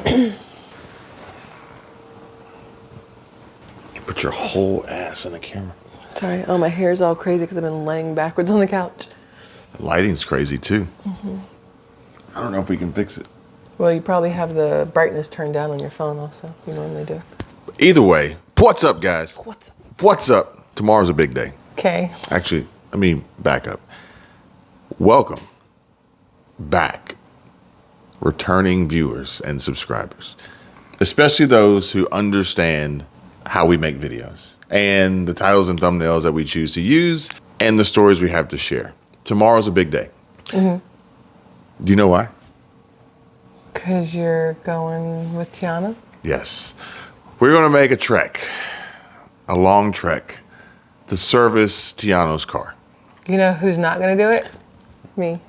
You put your whole ass in the camera. Sorry. Oh, my hair's all crazy because I've been laying backwards on the couch. The lighting's crazy too. I don't know if we can fix it. Well, you probably have the brightness turned down on your phone also. You normally do. Either way, what's up, guys? What's up? What's up? Tomorrow's a big day. Okay. Actually, let me back up. Welcome back, returning viewers and subscribers, especially those who understand how we make videos and the titles and thumbnails that we choose to use and the stories we have to share. Tomorrow's a big day. Do you know why? Because you're going with Tiana? Yes. We're going to make a trek, a long trek, to service Tiano's car. You know who's not going to do it? Me.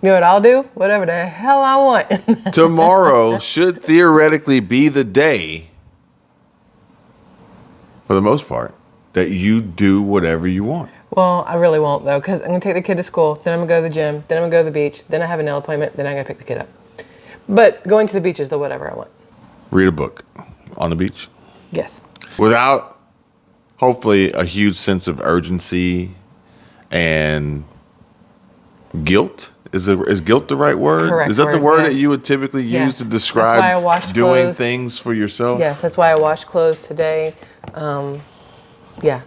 You know what I'll do? Whatever the hell I want. Tomorrow should theoretically be the day, for the most part, that you do whatever you want. Well, I really won't, though, because I'm going to take the kid to school, then I'm going to go to the gym, then I'm going to go to the beach, then I have a nail appointment, then I got to pick the kid up. But going to the beach is the whatever I want. Read a book on the beach. Yes. Without, hopefully, a huge sense of urgency and guilt. Is guilt the right word? Correct. Is that the word yes. that you would typically use Yes. to That's why I describe washed doing clothes. things for yourself? Yes, that's why I washed clothes today. Yeah,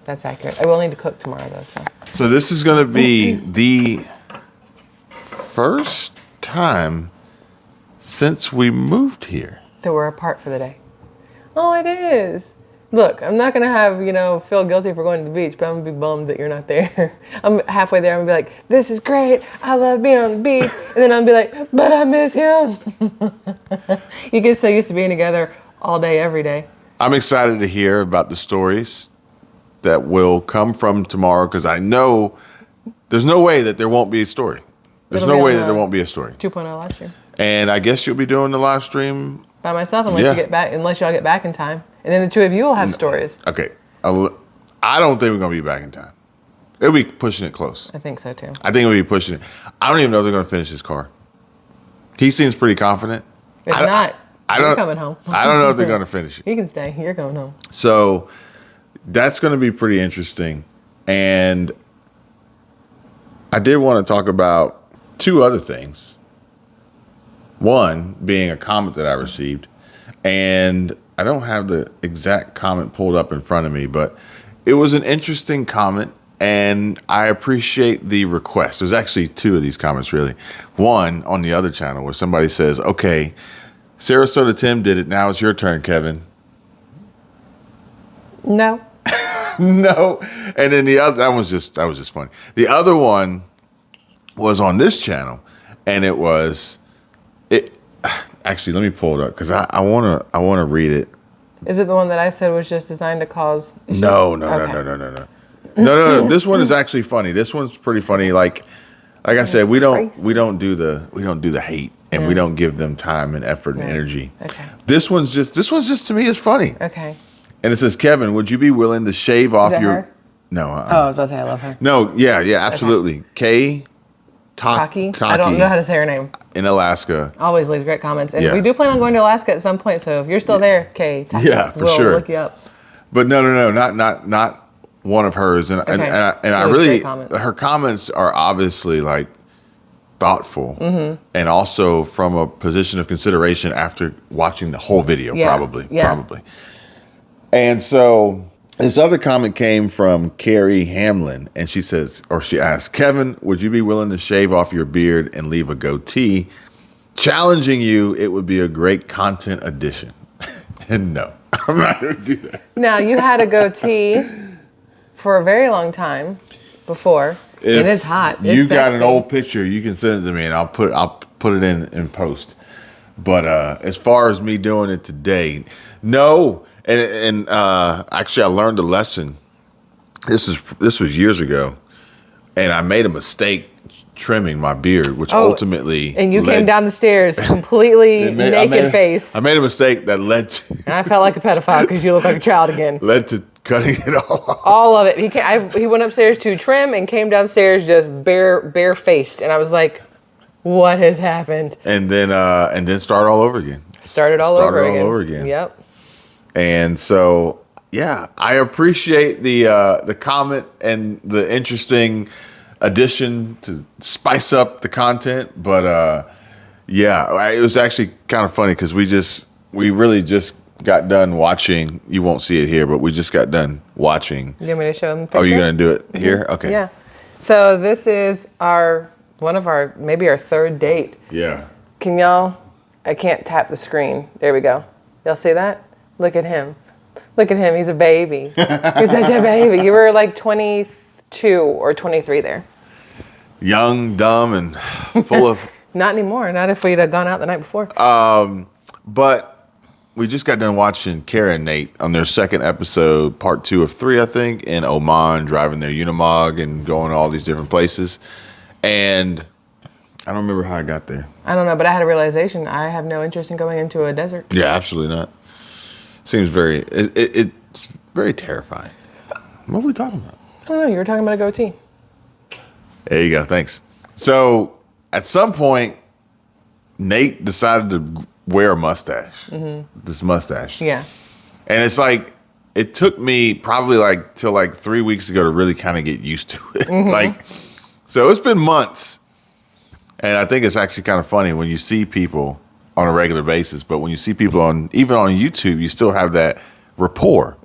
that's accurate. I will need to cook tomorrow, though, so. So this is going to be the first time since we moved here. So we're apart for the day. Oh, it is. Look, I'm not going to have, feel guilty for going to the beach, but I'm going to be bummed that you're not there. I'm halfway there. I'm going to be like, this is great. I love being on the beach. And then I'm going to be like, but I miss him. You get so used to being together all day, every day. I'm excited to hear about the stories that will come from tomorrow because I know there's no way that there won't be a story. There's It'll no be way on that there won't be a story. 2.0 last year. And I guess you'll be doing the live stream. By myself, unless Yeah. you get back, unless y'all get back in time. And then the two of you will have stories. Okay. I don't think we're going to be back in time. It'll be pushing it close. I think so, too. I think it'll be pushing it. I don't even know if they're going to finish his car. He seems pretty confident. If not, you're coming home. I don't know if they're going to finish it. You can stay. You're going home. So that's going to be pretty interesting. And I did want to talk about two other things. One being a comment that I received. And I don't have the exact comment pulled up in front of me, but it was an interesting comment. And I appreciate the request. There's actually two of these comments, really. One on the other channel where somebody says, okay, Sarasota Tim did it. Now it's your turn, Kevin. No. No. And then the other, that was just funny. The other one was on this channel, and it actually, let me pull it up because I wanna read it. Is it the one that I said was just designed to cause issues? No. Okay. No. This one is actually funny. This one's pretty funny. Like I said, we don't do the hate, and we don't give them time and effort and energy. Okay. This one's just to me is funny. Okay. And it says, Kevin, would you be willing to shave off that your? her? No. Oh, I was about to say I love her. No. Yeah. Absolutely. Kay. Taki. I don't know how to say her name. In Alaska. Always leaves great comments, and Yeah. we do plan on going to Alaska at some point. So if you're still there, Kay, Taki, Yeah, for we'll sure. look you up. But no, not one of hers. And Okay. I Those really, great comments. her comments are obviously like thoughtful, and also from a position of consideration after watching the whole video, Yeah. probably. And so this other comment came from Carrie Hamlin, and she asked, Kevin, would you be willing to shave off your beard and leave a goatee? Challenging you, it would be a great content addition. And no, I'm not going to do that. Now, you had a goatee for a very long time before, and it's hot. It's You got an sexy. old picture, you can send it to me, and I'll put it in post. But as far as me doing it today, no. And actually, I learned a lesson. This was years ago, and I made a mistake trimming my beard, which ultimately and you came down the stairs completely naked face. I made a mistake that led to. And I felt like a pedophile because you look like a child again. Led to cutting it all off. All of it. He went upstairs to trim and came downstairs just bare faced, and I was like, "What has happened?" And then start all over again. Start it all over again. Yep. And so, yeah, I appreciate the comment and the interesting addition to spice up the content. But yeah, it was actually kind of funny because we really just got done watching. You won't see it here, but we just got done watching. You want me to show them? Oh, you're gonna do it here? Okay. Yeah. So this is maybe our third date. Yeah. Can y'all? I can't tap the screen. There we go. Y'all see that? Look at him. Look at him. He's a baby. He's such a baby. You were like 22 or 23 there. Young, dumb, and full of. Not anymore. Not if we'd have gone out the night before. But we just got done watching Kara and Nate on their second episode, part 2 of 3, I think, in Oman, driving their Unimog and going to all these different places. And I don't remember how I got there. I don't know, but I had a realization. I have no interest in going into a desert. Yeah, absolutely not. Seems it's very terrifying. What were we talking about? I don't know. You were talking about a goatee. There you go. Thanks. So at some point, Nate decided to wear a mustache. Mm-hmm. This mustache. Yeah. And it's like, it took me probably till 3 weeks ago to really kind of get used to it. Mm-hmm. So it's been months. And I think it's actually kind of funny when you see people on a regular basis, but when you see people even on YouTube, you still have that rapport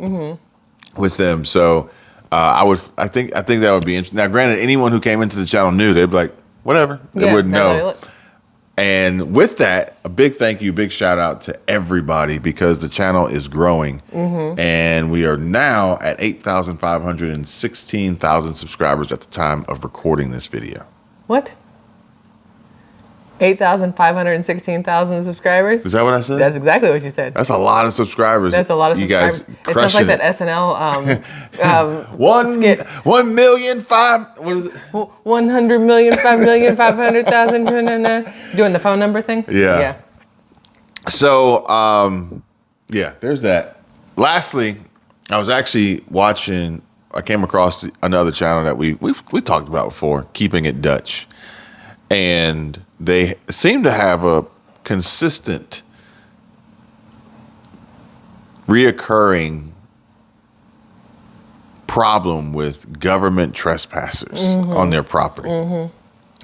with them. So I think that would be interesting. Now, granted, anyone who came into the channel knew, they'd be like, whatever. They wouldn't know. And with that, a big thank you, big shout out to everybody because the channel is growing. Mm-hmm. And we are now at 8,516,000 subscribers at the time of recording this video. What? 8,516,000 subscribers? Is that what I said? That's exactly what you said. That's a lot of subscribers. That's a lot of subscribers. It sounds like that SNL skit. 1 million, what is it? 100 million, 5 million, 500,000. Doing the phone number thing? Yeah. So, yeah, there's that. Lastly, I was actually watching, I came across another channel that we talked about before, Keeping It Dutch. And they seem to have a consistent, reoccurring problem with government trespassers on their property. Mm-hmm.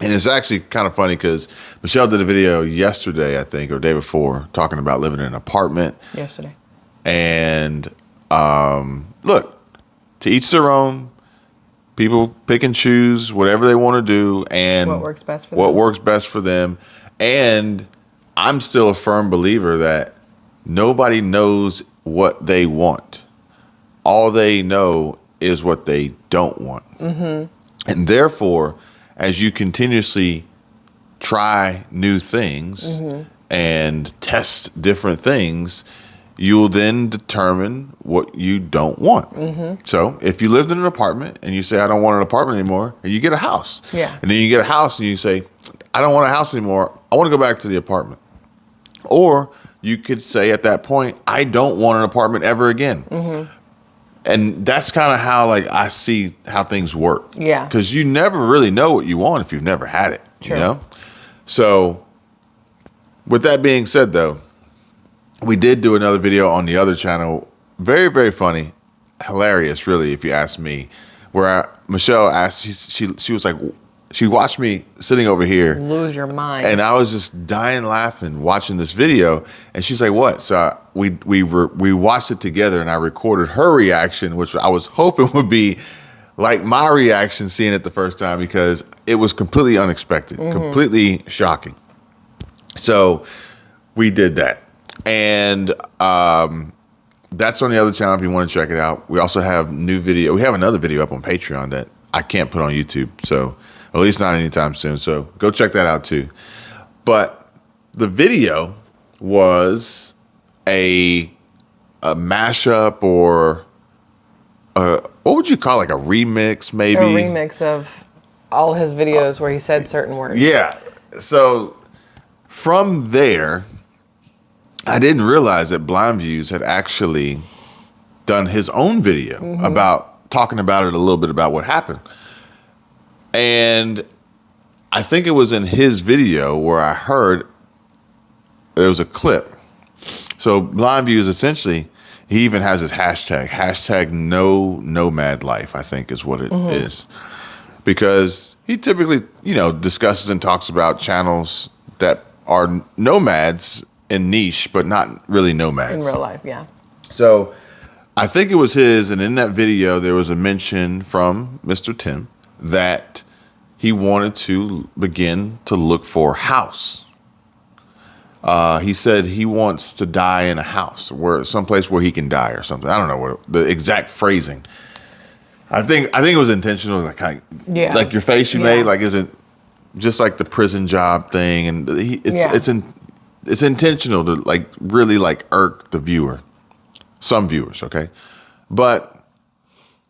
And it's actually kind of funny because Michelle did a video yesterday, I think, or day before, talking about living in an apartment. Yesterday. And look, to each their own. People pick and choose whatever they want to do and what works best for them. And I'm still a firm believer that nobody knows what they want. All they know is what they don't want. Mm-hmm. And therefore, as you continuously try new things and test different things, you'll then determine what you don't want. Mm-hmm. So if you lived in an apartment and you say, I don't want an apartment anymore, and you get a house. Yeah. And then you get a house and you say, I don't want a house anymore. I want to go back to the apartment. Or you could say at that point, I don't want an apartment ever again. Mm-hmm. And that's kind of how I see how things work. Yeah. Because you never really know what you want if you've never had it. True. You know? So with that being said, though, we did do another video on the other channel. Very, very funny. Hilarious, really, if you ask me. Where Michelle asked, she was like, she watched me sitting over here. Lose your mind. And I was just dying laughing watching this video. And she's like, what? So we watched it together and I recorded her reaction, which I was hoping would be like my reaction seeing it the first time because it was completely unexpected, completely shocking. So we did that. And that's on the other channel if you want to check it out. We also have new video. We have another video up on Patreon that I can't put on YouTube, so at least not anytime soon. So go check that out too. But the video was a mashup or what would you call it? Like a remix, maybe? A remix of all his videos where he said certain words. Yeah. So from there, I didn't realize that Blind Views had actually done his own video about talking about it a little bit about what happened. And I think it was in his video where I heard there was a clip So blind view is essentially, he even has his hashtag no nomad life, I think is what it is. Because he typically, discusses and talks about channels that are nomads in niche, but not really nomads. In real life, yeah. So I think it was his, and in that video, there was a mention from Mr. Tim that he wanted to begin to look for a house. He said he wants to die in a house, someplace where he can die or something. I don't know what the exact phrasing. I think it was intentional, like your face you made, like isn't just like the prison job thing, and it's intentional to like really like irk the viewer, some viewers, okay, but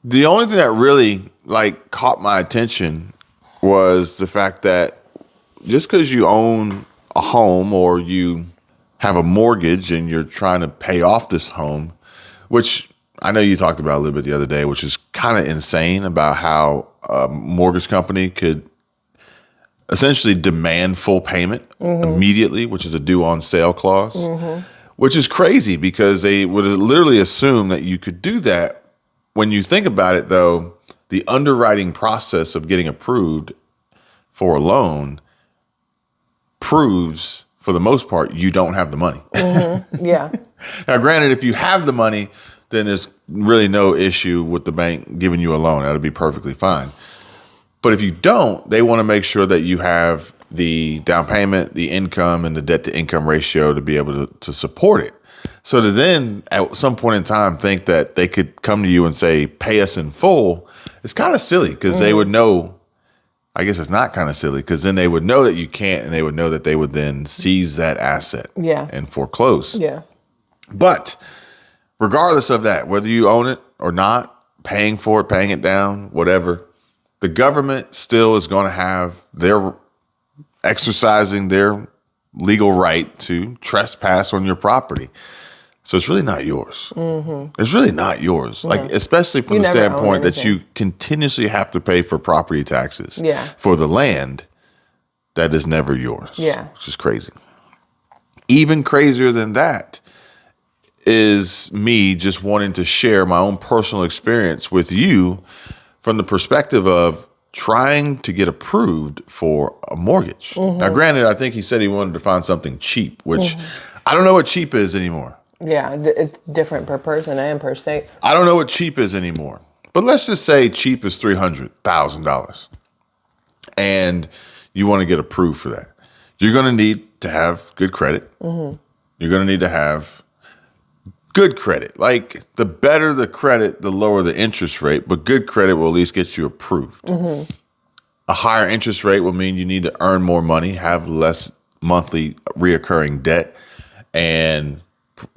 the only thing that really like caught my attention was the fact that just because you own a home or you have a mortgage and you're trying to pay off this home, which I know you talked about a little bit the other day, which is kind of insane about how a mortgage company could essentially demand full payment immediately, which is a due on sale clause, which is crazy because they would literally assume that you could do that. When you think about it, though, the underwriting process of getting approved for a loan proves, for the most part, you don't have the money. Yeah. Now, granted, if you have the money, then there's really no issue with the bank giving you a loan. That'll be perfectly fine. But if you don't, they want to make sure that you have the down payment, the income, and the debt to income ratio to be able to support it. So to then, at some point in time, think that they could come to you and say, pay us in full, it's kind of silly because they would know. I guess it's not kind of silly because then they would know that you can't, and they would know that they would then seize that asset and foreclose. Yeah. But regardless of that, whether you own it or not, paying for it, paying it down, whatever, the government still is going to have their exercising their legal right to trespass on your property. So it's really not yours. It's really not yours. Like, especially from the standpoint that you continuously have to pay for property taxes for the land that is never yours. Yeah. Which is crazy. Even crazier than that is me just wanting to share my own personal experience with you from the perspective of trying to get approved for a mortgage. Now, granted, I think he said he wanted to find something cheap, which I don't know what cheap is anymore. Yeah, it's different per person and per state. I don't know what cheap is anymore. But let's just say cheap is $300,000. And you want to get approved for that. You're going to need to have good credit. You're going to need to have good credit. Like, the better the credit, the lower the interest rate. But good credit will at least get you approved. A higher interest rate will mean you need to earn more money, have less monthly reoccurring debt, and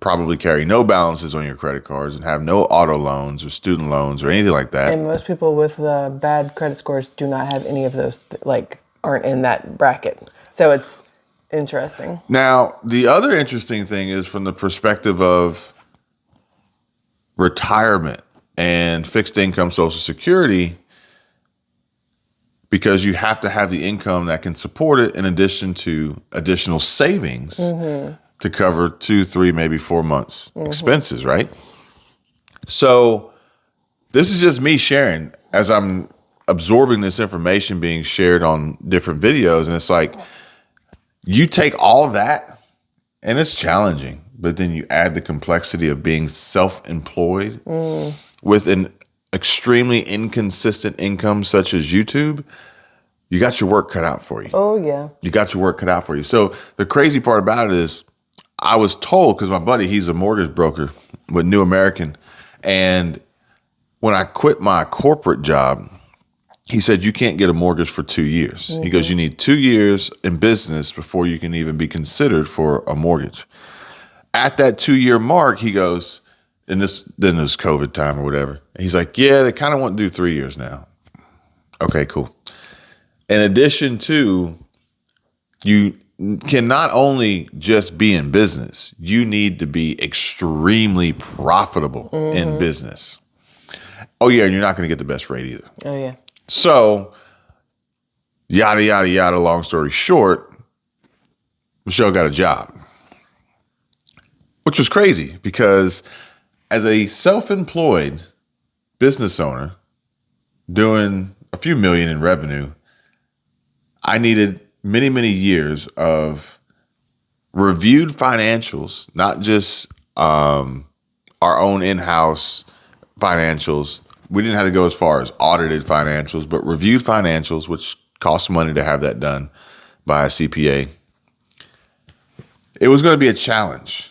probably carry no balances on your credit cards and have no auto loans or student loans or anything like that. And most people with bad credit scores do not have any of those, aren't in that bracket. So it's interesting. Now, the other interesting thing is from the perspective of retirement and fixed income Social Security, because you have to have the income that can support it in addition to additional savings to cover 2, 3, maybe 4 months expenses, right? So this is just me sharing as I'm absorbing this information being shared on different videos. And it's like, you take all that and it's challenging, but then you add the complexity of being self-employed with an extremely inconsistent income such as YouTube. You got your work cut out for you. Oh, yeah. You got your work cut out for you. So the crazy part about it is I was told, because my buddy, he's a mortgage broker with New American. And when I quit my corporate job, he said, you can't get a mortgage for 2 years. He goes, you need 2 years in business before you can even be considered for a mortgage. At that 2-year mark, he goes, then this COVID time or whatever. And he's like, yeah, they kind of want to do 3 years now. Okay, cool. In addition to, you can not only just be in business, you need to be extremely profitable in business. Oh, yeah, and you're not going to get the best rate either. Oh, yeah. So, yada, yada, yada, long story short, Michelle got a job. which was crazy because as a self-employed business owner doing a few million in revenue, I needed many, many years of reviewed financials, not just our own in-house financials. We didn't have to go as far as audited financials, but reviewed financials, which costs money to have that done by a CPA. It was going to be a challenge.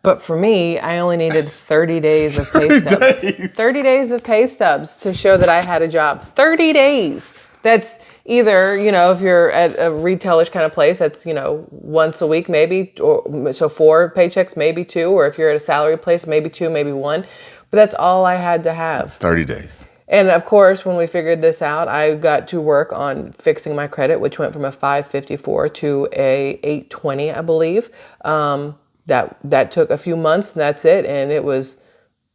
But for me, I only needed 30 days of pay stubs. 30 days of pay stubs to show that I had a job. 30 days. That's either, if you're at a retailish kind of place, that's, once a week maybe, or so 4 paychecks, maybe 2, or if you're at a salary place, maybe 2, maybe 1. But that's all I had to have. 30 days. And of course, when we figured this out, I got to work on fixing my credit, which went from a 554 to a 820, I believe. That took a few months, and that's it. And it was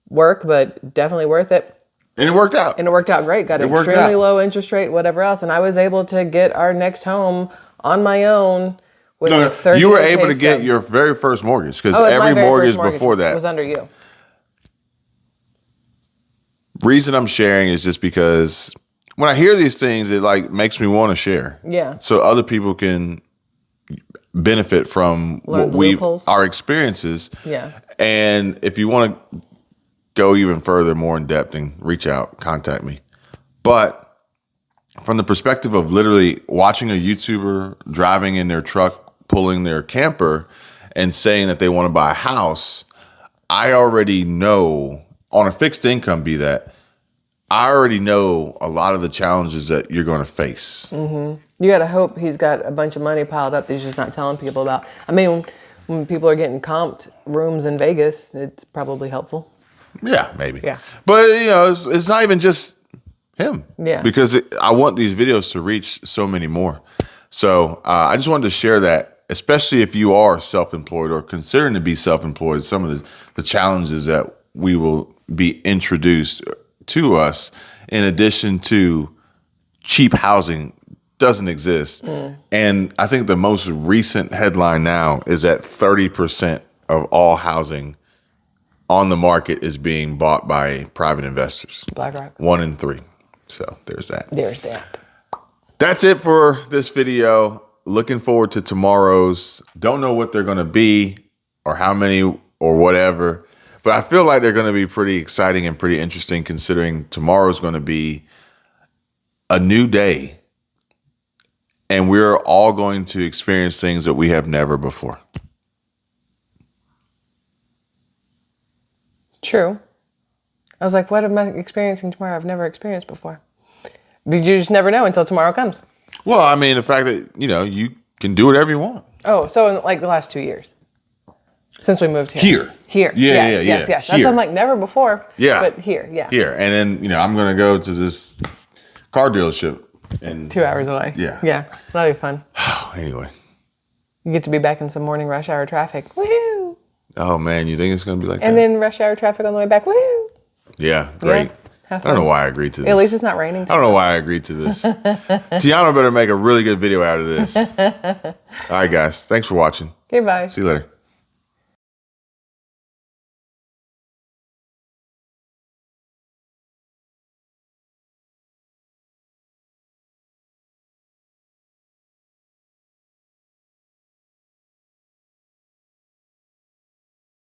work, but definitely worth it. And it worked out. And it worked out great. Got an extremely low interest rate, whatever else. And I was able to get our next home on my own with a 30 You were able to get your very first mortgage because every mortgage before that was under you. Reason I'm sharing is just because when I hear these things, it makes me want to share. Yeah. So other people can benefit from our experiences. Yeah. And if you want to go even further, more in depth, and reach out, contact me. But from the perspective of literally watching a YouTuber driving in their truck, pulling their camper and saying that they want to buy a house, I already know on a fixed income, I already know a lot of the challenges that you're going to face. Mm-hmm. You got to hope he's got a bunch of money piled up that he's just not telling people about. I mean, when people are getting comped rooms in Vegas, it's probably helpful. Yeah, maybe. Yeah. But, it's not even just him. Yeah. Because I want these videos to reach so many more. So I just wanted to share that, especially if you are self-employed or considering to be self-employed, some of the challenges that we will be introduced to us, in addition to cheap housing doesn't exist. And I think the most recent headline now is that 30% of all housing on the market is being bought by private investors. BlackRock. 1 in 3. So there's that. There's that. That's it for this video. Looking forward to tomorrow's. Don't know what they're going to be or how many or whatever. But I feel like they're going to be pretty exciting and pretty interesting, considering tomorrow's going to be a new day. And we're all going to experience things that we have never before. True. I was like, what am I experiencing tomorrow I've never experienced before? But you just never know until tomorrow comes. Well, I mean, the fact that, you can do whatever you want. Oh, so in the last 2 years. Since we moved here. Here. Yeah. Yes. That's what I'm like, never before. Yeah. But here, yeah. Here. And then, I'm going to go to this car dealership. And 2 hours away. Yeah. Yeah. That'll be fun. Anyway. You get to be back in some morning rush hour traffic. Woohoo! Oh, man, you think it's going to be like that? And then rush hour traffic on the way back. Woohoo! Yeah, great. Yeah, I don't know why I agreed to this. At least it's not raining. I don't know why I agreed to this. Tiana better make a really good video out of this. All right, guys. Thanks for watching. Okay, bye. See you later.